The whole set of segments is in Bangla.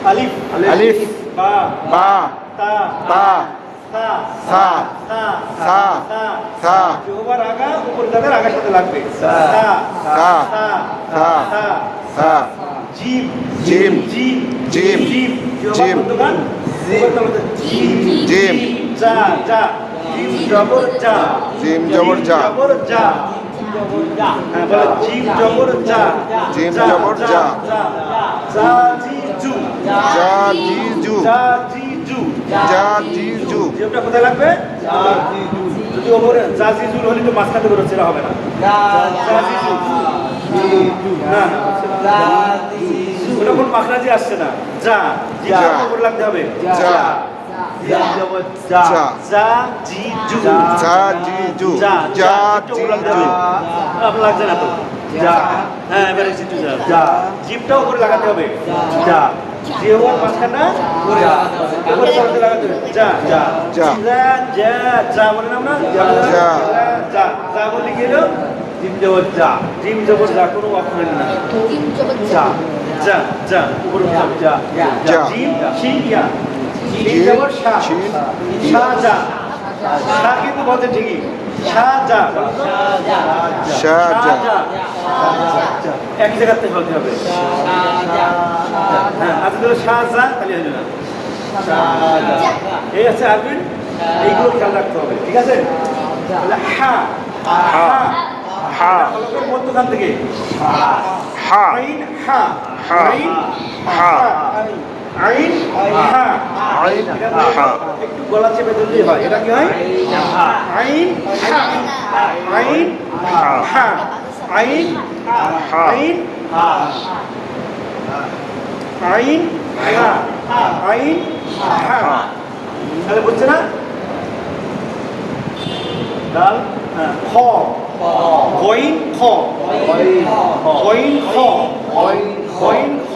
আলিফ আলিফ বা বা তা তা সা সা সা সা সা জিহ্বার আগা উপরে তাদের আগার সাথে লাগবে সা সা সা সা সা সা gym gym gym gym gym gym gym যা যা জিম জবর যা জিম জবর যা জবর যা হ্যাঁ বলে জিম জবর যা জিম জবর যা যা জি জু জা জি জু যা জি জু জা জি জু জিমটা কোথায় লাগবে যা জি জু যদি ওপরে যা জি জু হলে তো মাঝখানে বেরোচ্ছে না হবে না যা জি জু না ওটা কোন মাখরাজি আসছে না যা জিমটা উপরে লাগতে হবে যা যা যা জি জু জা জি জু যা জা জিমটা জি উপরে লাগতে জু হবে আপনার লাগছে না তো যা হ্যাঁ এবারে জিটু যা যা জিপটা উপরে লাগাতে হবে যা যে হওয়ার মাঝখানটা উপরে উপরে লাগাতে হবে যা যা যা যা যা যা বলেন আমরা যা যা যা বলি গেল জিম জবর যা জিম জবর যা কোনো অক্ষর না যা যা যা উপরে যা যা জিম শিন ইয়া জিম জিম জবর শা শিন শা যা শা কিন্তু বলতে ঠিকই শা যা শা যা এক জায়গাতে হতে হবে হ্যাঁ আজকে ধরো শাহজা তাহলে হলো না এই আছে আরবিন এইগুলো খেয়াল রাখতে হবে ঠিক আছে তাহলে হা হা হা হলকের মধ্যখান থেকে হা আইন হা হা আইন হা আইন হা আইন এটা হা একটু গলা চেপে ধরলেই হয় এটা কি হয় আইন হা আইন হা আইন হা আইন আইন হা আইন হা তাহলে বুঝছে না ডাল খ গইন খ গইন খ গইন খ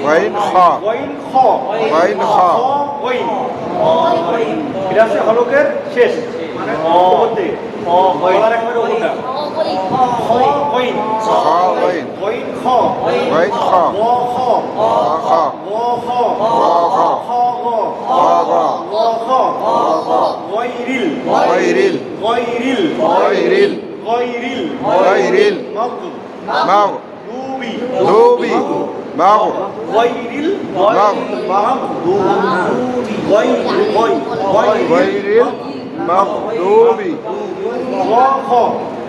ওয়াইন খ গইন খ ওয়াইন খ গইন এটা হচ্ছে হলকের শেষ মানে মধ্যে গলার একেবারে উপরটা খ গইন খ ওয়াইন গইন খ ওয়াইন খ গ খ খ খ গ খ খ খ গ গ গ গ খ গইরিল ওয়াইরিল গইরিল ওয়াইরিল গইরিল ওয়াইরিল মাগদুব মাগ দুবি দুবি মাগ গইরিল মাগ মাগদুব গই গই ওয়াইরিল মাগদুবি গ খ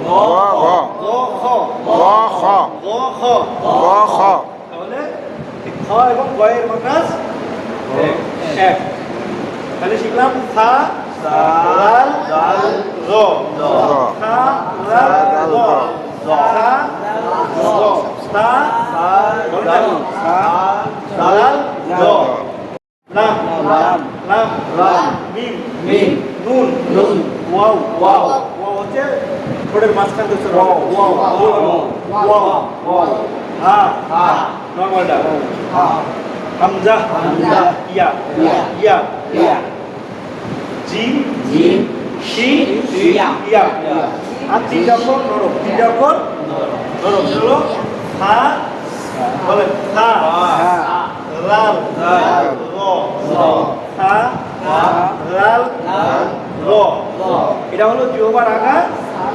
ওয়া গ গ খ ওয়া খ গ খ ওয়া খ তাহলে খ এবং গয়ের মাদ্রাস এক তাহলে শিখলাম থা লাল র থা লাল র থা র থা লাল র লাম লাম মিম নুন ওয়াও ওয়াও হচ্ছে ঠোঁটের মাঝখান থেকে ওয়াও ওয়াও হা নরমালটা হামজা ইয়া জিম শিন ইয়া আর তিনটা অক্ষর নরম তিনটা অক্ষর নরম হলো হা বলেন হা লাল র হা লাল র এটা হলো জিহ্বার আগা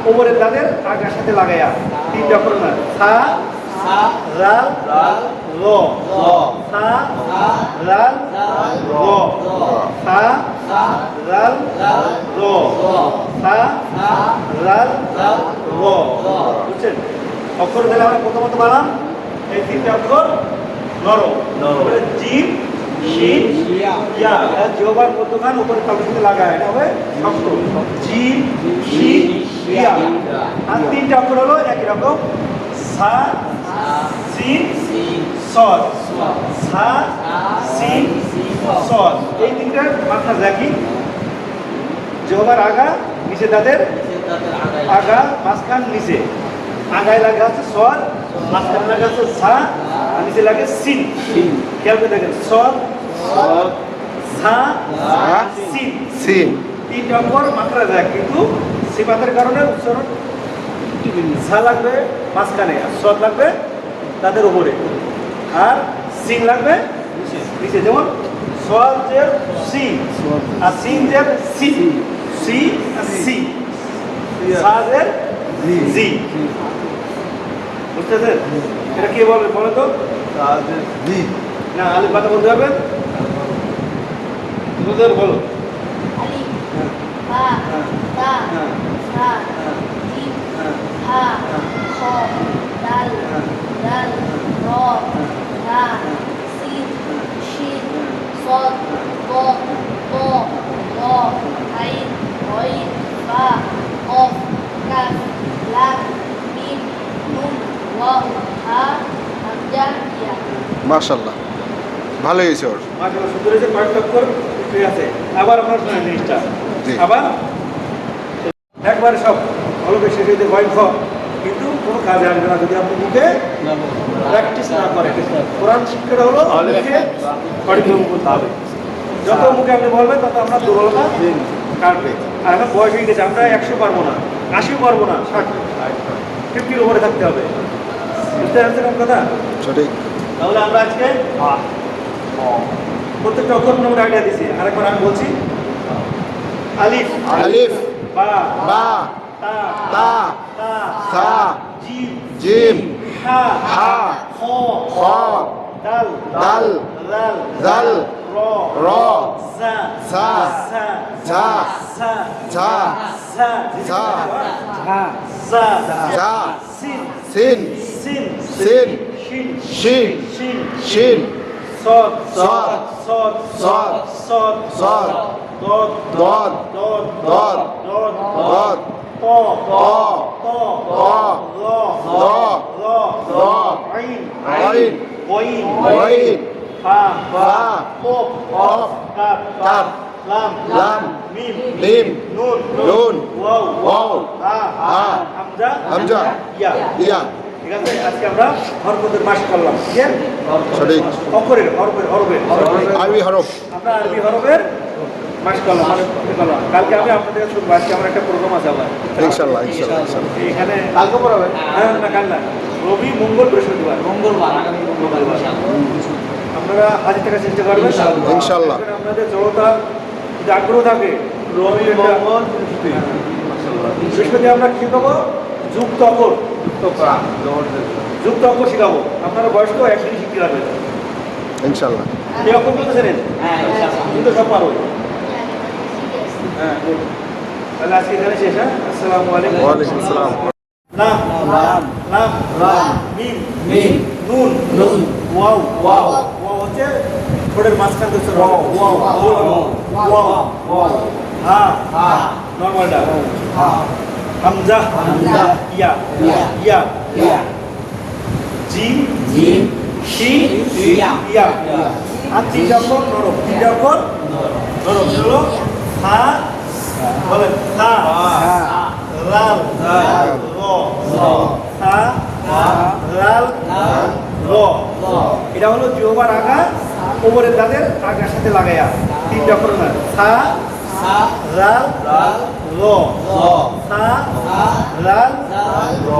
কোমরের দাঁতের আগার সাথে লাগাইয়া তিনটা অক্ষর না হা লাল র হা লাল র হা লাল র হা লাল র বুঝছেন অক্ষর তাহলে আমরা প্রথমত বানাম এই তিনটা অক্ষর নরম জিম শিন ইয়া জিহ্বার মধ্যখান উপরে তালুর সাথে লাগায় এটা হবে শক্ত জিম শিন ইয়া আর তিনটা অক্ষর হলো একই রকম সা সিন সদ সা সিন সদ এই তিনটার মাত্রা দেখি জিহ্বার আগা নিচে দাঁতের আগা মাঝখান নিচে আগায় লাগা আছে সদ মাঝখানে লাগা আছে সা আর নিচে লাগে সিন খেয়াল করে দেখেন সদ সা সিন সিন তিনটা অক্ষর মাত্রা দেখ কিন্তু সিফাতের কারণে উচ্চারণ সা লাগবে মাঝখানে আর সদ লাগবে তাদের উপরে আর সিন লাগবে নিচে, যেমন সোয়াজের সি আর সিনজের সি, সি আর সি, সাজের জি। বুঝতে পারছেন? এটা কি বলবে বলো তো? না, আলিফ বাতা বলতে পারবেন? বলতে পারবে, বলো। আলিফ, বা, তা, সা, জিম, হা, খ, দাল, দাল, র, রা, সিন, শিন, সদ, ত, ত, র, আইন, গইন, বা, কফ, কাফ, লাম, মিম, নুন, ওয়াও, হা, হামজা, ইয়া। মাশাআল্লাহ, ভালো হয়েছে ওর। মাশাআল্লাহ, সুন্দর হয়েছে, কয়েক অক্ষর ঠিক আছে। আবার আপনার শোনেন জিনিসটা, জি। আবার একবারে সব হলকে শেষে দিয়ে ভয় খ, কিন্তু কোনো কাজে আসবে না যদি আপনি মুখে প্র্যাকটিস না করেন। কোরআন শিক্ষাটা হলো মুখে পরিক্রম করতে হবে। যত মুখে আপনি বলবেন তত আপনার দুর্বলতা কাটবে। আর এখন বয়স হয়ে গেছে, আমরা 100 পারবো না, 80 পারবো না, 50-50 উপরে থাকতে হবে। বুঝতে পারছেন আমার কথা? সঠিক। তাহলে আমরা আজকে প্রত্যেকটা অক্ষর মোটামুটি আইডিয়া দিছি। আরেকবার আমি বলছি, আলিফ, আলিফ, বা, বা, তা, তা, তা, সা, জিম, জিম, হা, হা, খ, খ, দাল, দাল, জাল, জাল, র, র, সা, সা, সা, ঝা, সা, ঝা, সা, সা, সা, ঝা, সিন, সিন, সিন, সিন, শিন, শিন, শিন, শিন, সদ, সদ, সদ, সদ, সদ, সদ, দদ, দদ, দদ, দদ, দদ, দদ, ত, ত, ত, ত, ল, ল, ল, ল, আইন, আইন, গইন, গইন, ফা, ফা, কফ, কফ, কাফ, কাফ, লাম, লাম, মিম, মিম, নুন, নুন, ওয়াও, ওয়াও, হা, হা, হামজা, হামজা, ইয়া। ইয়া। ঠিক আছে, আজকে আমরা হরকতের মাস করলাম। ঠিক আছে, সঠিক। অক্ষরের হরফের হরফের আরবি হরফ। আমরা আরবি হরফের মাস করলাম, মানে করলাম। কালকে আমি আপনাদের কাছে শুনবো। আজকে আমার একটা প্রোগ্রাম আছে আবার ইনশাআল্লাহ, ইনশাআল্লাহ, ইনশাআল্লাহ। এখানে। কালকে পড়াবেন? হ্যাঁ, না কাল না, রবি, মঙ্গল, বৃহস্পতিবার। আপনারা হাজির থাকার চেষ্টা করবেন ইনশাআল্লাহ। আপনাদের জড়তা যদি আগ্রহ থাকে। রবি, মঙ্গল, বৃহস্পতি আমরা কি করবো? যুক্ত অক্ষর, যুক্ত অক্ষর শিখাবো। আপনারা বয়স্ক একদিনই শিখতে পারবেন। ইনশাআল্লাহ। এই অক্ষরগুলো জানেন কিন্তু সব পারো। হ্যাঁ, good. তাহলে আজকে এখানে শেষ। হ্যাঁ, আসসালামু আলাইকুম। ওয়ালাইকুম আসসালাম। লাম, লাম, মিম, নুন, ওয়াও, ওয়াও হচ্ছে ঠোঁটের মাঝখান থেকে ওয়াও, হা, নরমালটা, হামজা, ইয়া, জিম, শিন, ইয়া। আর তিনটা অক্ষর নরম, তিনটা অক্ষর নরম হলো হা, বলেন হা, লাল, র, হা, লাল, র। এটা হলো জিহ্বার আগা, কোমরের দাঁতের আগার সাথে লাগাইয়া তিনটা অক্ষর না। হা, লাল, র, হা, লাল, র।